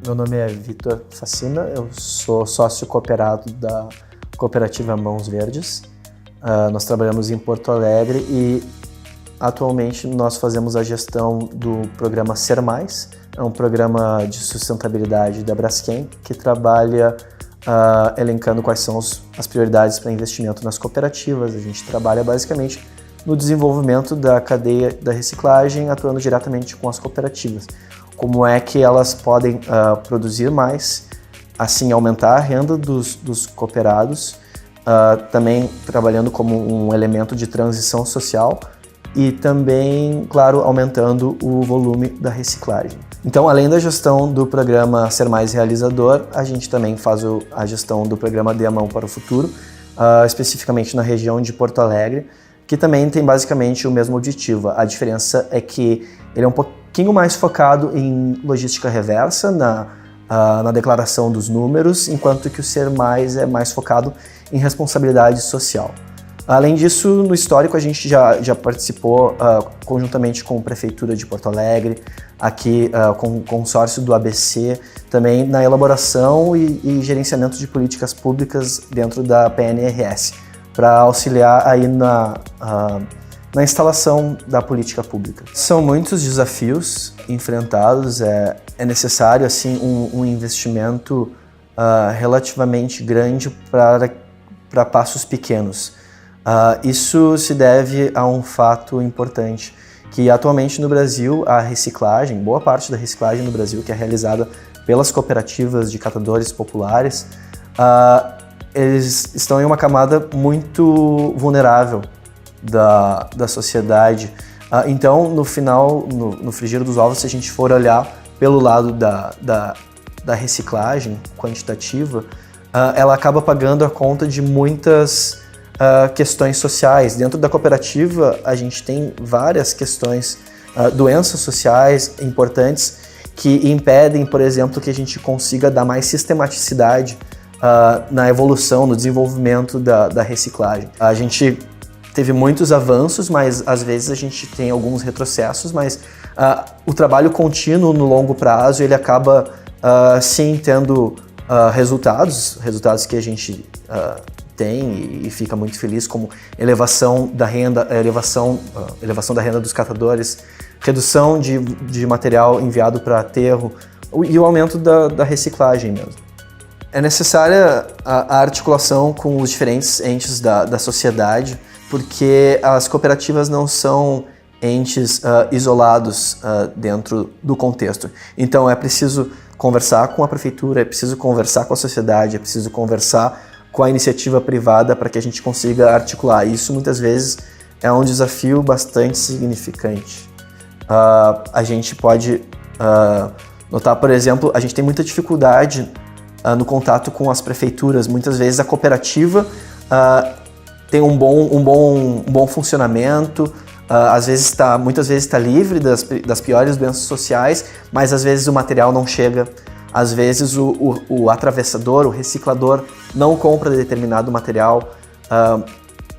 Meu nome é Vitor Facina, eu sou sócio cooperado da cooperativa Mãos Verdes. Nós trabalhamos em Porto Alegre e atualmente nós fazemos a gestão do programa Ser Mais, é um programa de sustentabilidade da Braskem que trabalha elencando quais são as prioridades para investimento nas cooperativas. A gente trabalha basicamente no desenvolvimento da cadeia da reciclagem, atuando diretamente com as cooperativas. Como é que elas podem produzir mais, assim aumentar a renda dos cooperados, também trabalhando como um elemento de transição social e também, claro, aumentando o volume da reciclagem. Então, além da gestão do programa Ser Mais Realizador, a gente também faz a gestão do programa Dê a Mão para o Futuro, especificamente na região de Porto Alegre, que também tem basicamente o mesmo objetivo. A diferença é que ele é um pouquinho mais focado em logística reversa, na declaração dos números, enquanto que o Ser Mais é mais focado em responsabilidade social. Além disso, no histórico a gente já participou conjuntamente com a Prefeitura de Porto Alegre, aqui com o consórcio do ABC, também na elaboração e gerenciamento de políticas públicas dentro da PNRS, para auxiliar aí na instalação da política pública. São muitos desafios enfrentados, é necessário assim, um investimento relativamente grande para passos pequenos. Isso se deve a um fato importante, que atualmente no Brasil a reciclagem, boa parte da reciclagem no Brasil, que é realizada pelas cooperativas de catadores populares, eles estão em uma camada muito vulnerável da sociedade. Então, no final, no frigir dos ovos, se a gente for olhar pelo lado da reciclagem quantitativa, ela acaba pagando a conta de muitas questões sociais. Dentro da cooperativa, a gente tem várias questões, doenças sociais importantes que impedem, por exemplo, que a gente consiga dar mais sistematicidade na evolução, no desenvolvimento da reciclagem. A gente teve muitos avanços, mas às vezes a gente tem alguns retrocessos, mas o trabalho contínuo no longo prazo, ele acaba sim tendo resultados que a gente tem e fica muito feliz, como elevação da renda, elevação da renda dos catadores, redução de material enviado para aterro e o aumento da reciclagem mesmo. É necessária a articulação com os diferentes entes da sociedade, porque as cooperativas não são entes isolados dentro do contexto. Então é preciso conversar com a prefeitura, é preciso conversar com a sociedade, é preciso conversar com a iniciativa privada para que a gente consiga articular. Isso muitas vezes é um desafio bastante significante. A gente pode notar, por exemplo, a gente tem muita dificuldade no contato com as prefeituras. Muitas vezes a cooperativa tem um bom funcionamento, muitas vezes está livre das piores doenças sociais, mas às vezes o material não chega. Às vezes o atravessador, o reciclador não compra determinado material,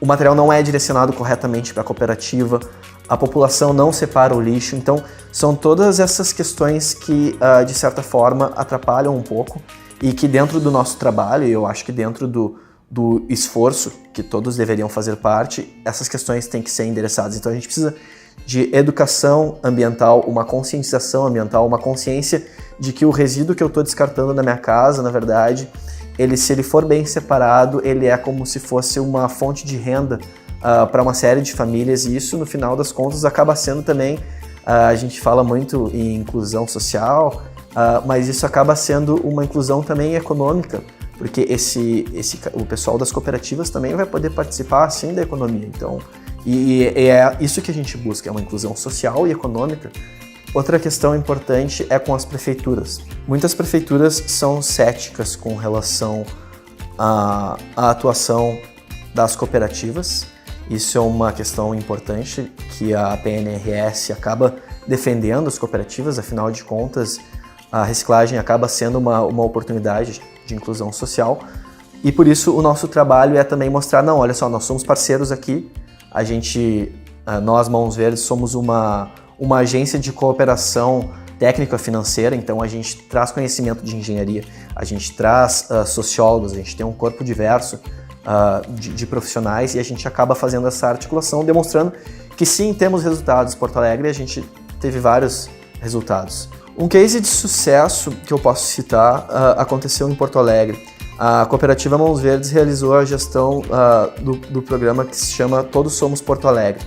o material não é direcionado corretamente para a cooperativa, a população não separa o lixo. Então são todas essas questões que de certa forma atrapalham um pouco e que dentro do nosso trabalho, eu acho que dentro do esforço que todos deveriam fazer parte, essas questões têm que ser endereçadas. Então a gente precisa de educação ambiental, uma conscientização ambiental, uma consciência de que o resíduo que eu estou descartando na minha casa, na verdade, se ele for bem separado, ele é como se fosse uma fonte de renda para uma série de famílias, e isso, no final das contas, acaba sendo também, a gente fala muito em inclusão social, mas isso acaba sendo uma inclusão também econômica, porque o pessoal das cooperativas também vai poder participar, assim, da economia. Então, e é isso que a gente busca, é uma inclusão social e econômica. Outra questão importante é com as prefeituras. Muitas prefeituras são céticas com relação à atuação das cooperativas. Isso é uma questão importante que a PNRS acaba defendendo as cooperativas, afinal de contas, a reciclagem acaba sendo uma oportunidade de inclusão social. E por isso o nosso trabalho é também mostrar, não, olha só, nós somos parceiros aqui, nós Mãos Verdes somos uma agência de cooperação técnica financeira, então a gente traz conhecimento de engenharia, a gente traz sociólogos, a gente tem um corpo diverso de profissionais e a gente acaba fazendo essa articulação, demonstrando que sim, temos resultados. Porto Alegre, a gente teve vários resultados. Um case de sucesso que eu posso citar aconteceu em Porto Alegre. A cooperativa Mãos Verdes realizou a gestão do programa que se chama Todos Somos Porto Alegre.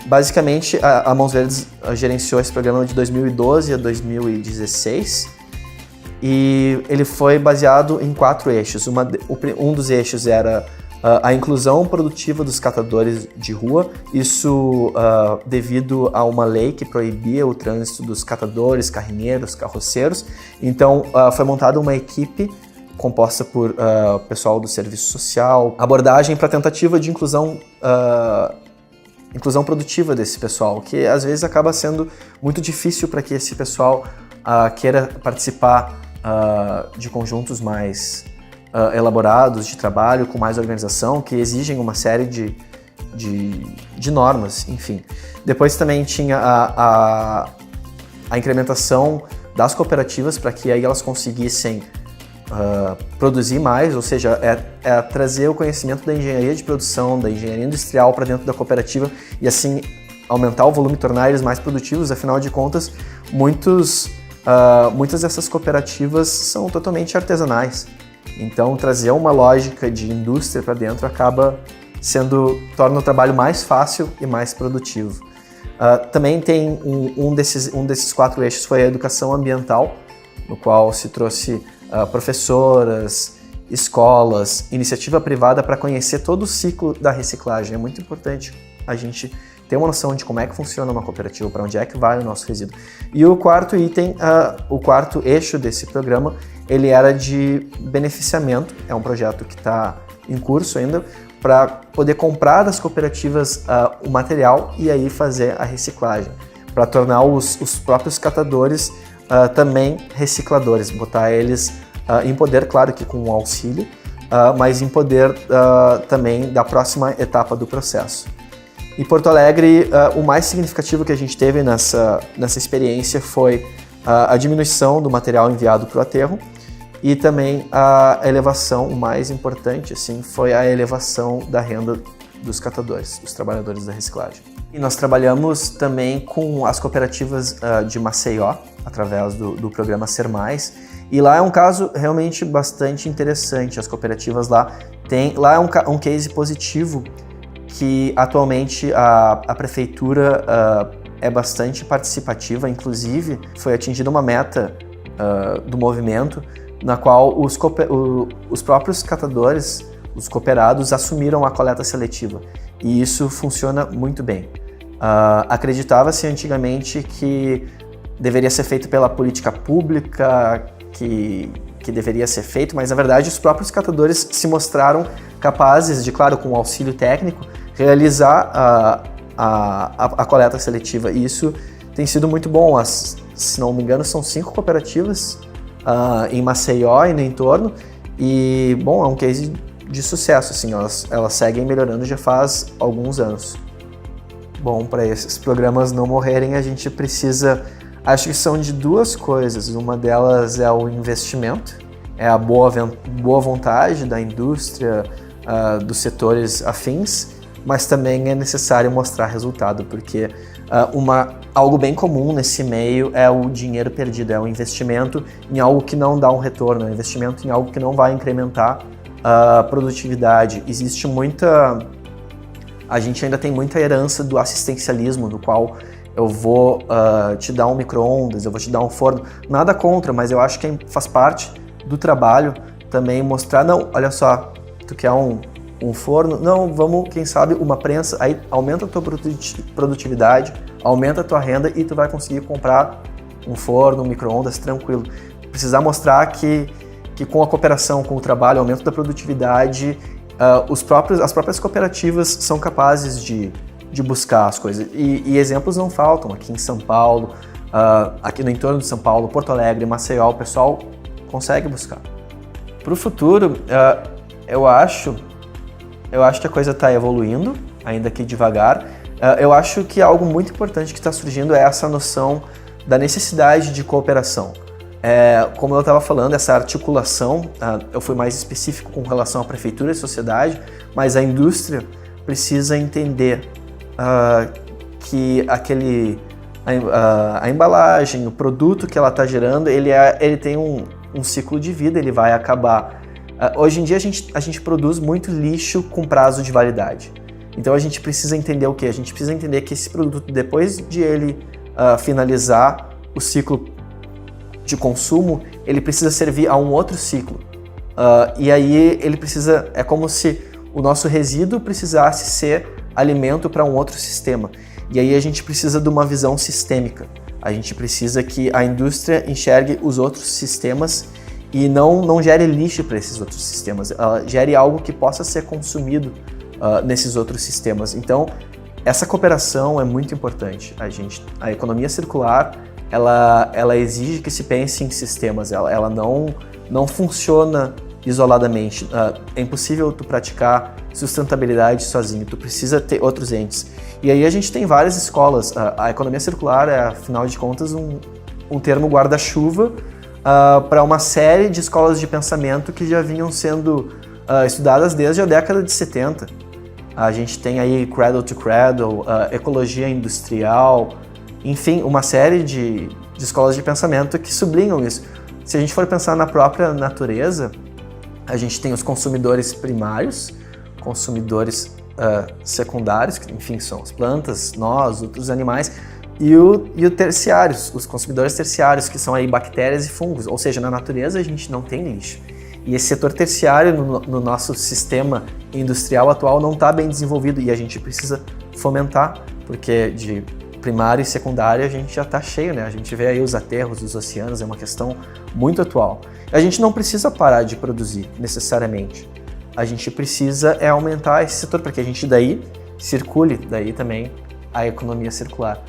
Basicamente, a Mãos Verdes gerenciou esse programa de 2012 a 2016 e ele foi baseado em 4 eixos. Um dos eixos era a inclusão produtiva dos catadores de rua, isso devido a uma lei que proibia o trânsito dos catadores, carrinheiros, carroceiros. Então, foi montada uma equipe composta por pessoal do serviço social, abordagem para tentativa de inclusão produtiva desse pessoal, que às vezes acaba sendo muito difícil para que esse pessoal queira participar de conjuntos mais elaborados de trabalho, com mais organização, que exigem uma série de normas, enfim. Depois também tinha a incrementação das cooperativas para que aí elas conseguissem produzir mais, ou seja, trazer o conhecimento da engenharia de produção, da engenharia industrial para dentro da cooperativa e assim aumentar o volume e tornar eles mais produtivos. Afinal de contas, muitas dessas cooperativas são totalmente artesanais. Então, trazer uma lógica de indústria para dentro torna o trabalho mais fácil e mais produtivo. Também tem um desses 4 eixos foi a educação ambiental, no qual se trouxe professoras, escolas, iniciativa privada para conhecer todo o ciclo da reciclagem. É muito importante a gente ter uma noção de como é que funciona uma cooperativa, para onde é que vai o nosso resíduo. E o 4º item, o 4º eixo desse programa, ele era de beneficiamento, é um projeto que está em curso ainda, para poder comprar das cooperativas o material e aí fazer a reciclagem, para tornar os próprios catadores também recicladores, botar eles em poder, claro que com o auxílio, mas em poder também da próxima etapa do processo. Em Porto Alegre, o mais significativo que a gente teve nessa experiência foi a diminuição do material enviado para o aterro e também a elevação, o mais importante, assim, foi a elevação da renda dos catadores, dos trabalhadores da reciclagem. E nós trabalhamos também com as cooperativas de Maceió, através do programa Ser Mais, e lá é um caso realmente bastante interessante. As cooperativas lá é um case positivo que atualmente a prefeitura é bastante participativa, inclusive foi atingida uma meta do movimento na qual os próprios catadores, os cooperados, assumiram a coleta seletiva e isso funciona muito bem. Acreditava-se antigamente que deveria ser feito pela política pública, que deveria ser feito, mas na verdade os próprios catadores se mostraram capazes de, claro, com o auxílio técnico, realizar a coleta seletiva. E isso tem sido muito bom. Se não me engano, são 5 cooperativas em Maceió e no entorno. E, bom, é um case de sucesso, assim, elas seguem melhorando já faz alguns anos. Bom, para esses programas não morrerem, a gente precisa, acho que são de 2 coisas. Uma delas é o investimento, é a boa vontade da indústria, dos setores afins, mas também é necessário mostrar resultado, porque algo bem comum nesse meio é o dinheiro perdido, é o investimento em algo que não dá um retorno, é o investimento em algo que não vai incrementar a produtividade. A gente ainda tem muita herança do assistencialismo, do qual eu vou te dar um micro-ondas, eu vou te dar um forno, nada contra, mas eu acho que faz parte do trabalho também mostrar, não, olha só, tu quer um forno? Não, vamos, quem sabe, uma prensa, aí aumenta a tua produtividade, aumenta a tua renda e tu vai conseguir comprar um forno, um micro-ondas tranquilo. Precisar mostrar que com a cooperação, com o trabalho, aumento da produtividade, as próprias cooperativas são capazes de buscar as coisas. E exemplos não faltam. Aqui em São Paulo, aqui no entorno de São Paulo, Porto Alegre, Maceió, o pessoal consegue buscar. Para o futuro, eu acho que a coisa está evoluindo, ainda que devagar. Eu acho que algo muito importante que está surgindo é essa noção da necessidade de cooperação. Como eu estava falando, essa articulação, eu fui mais específico com relação à prefeitura e sociedade, mas a indústria precisa entender que a embalagem, o produto que ela está gerando, ele tem um ciclo de vida, ele vai acabar. Hoje em dia a gente produz muito lixo com prazo de validade. Então a gente precisa entender o quê? A gente precisa entender que esse produto, depois de ele finalizar o ciclo de consumo, ele precisa servir a um outro ciclo. E aí ele precisa, é como se o nosso resíduo precisasse ser alimento para um outro sistema. E aí a gente precisa de uma visão sistêmica. A gente precisa que a indústria enxergue os outros sistemas e não gere lixo para esses outros sistemas. Ela gere algo que possa ser consumido nesses outros sistemas. Então, essa cooperação é muito importante. A economia circular, ela exige que se pense em sistemas. Ela não funciona isoladamente. É impossível tu praticar sustentabilidade sozinho. Tu precisa ter outros entes. E aí a gente tem várias escolas. A economia circular é, afinal de contas, um termo guarda-chuva para uma série de escolas de pensamento que já vinham sendo estudadas desde a década de 70. A gente tem aí Cradle to Cradle, ecologia industrial, enfim, uma série de escolas de pensamento que sublinham isso. Se a gente for pensar na própria natureza, a gente tem os consumidores primários, consumidores secundários, que enfim são as plantas, nós, outros animais, e o terciários, os consumidores terciários, que são aí bactérias e fungos. Ou seja, na natureza a gente não tem lixo. E esse setor terciário no nosso sistema industrial atual não está bem desenvolvido e a gente precisa fomentar, porque de primário e secundário a gente já está cheio, né? A gente vê aí os aterros dos oceanos, é uma questão muito atual. A gente não precisa parar de produzir necessariamente. A gente precisa aumentar esse setor para que a gente daí circule, daí também a economia circular.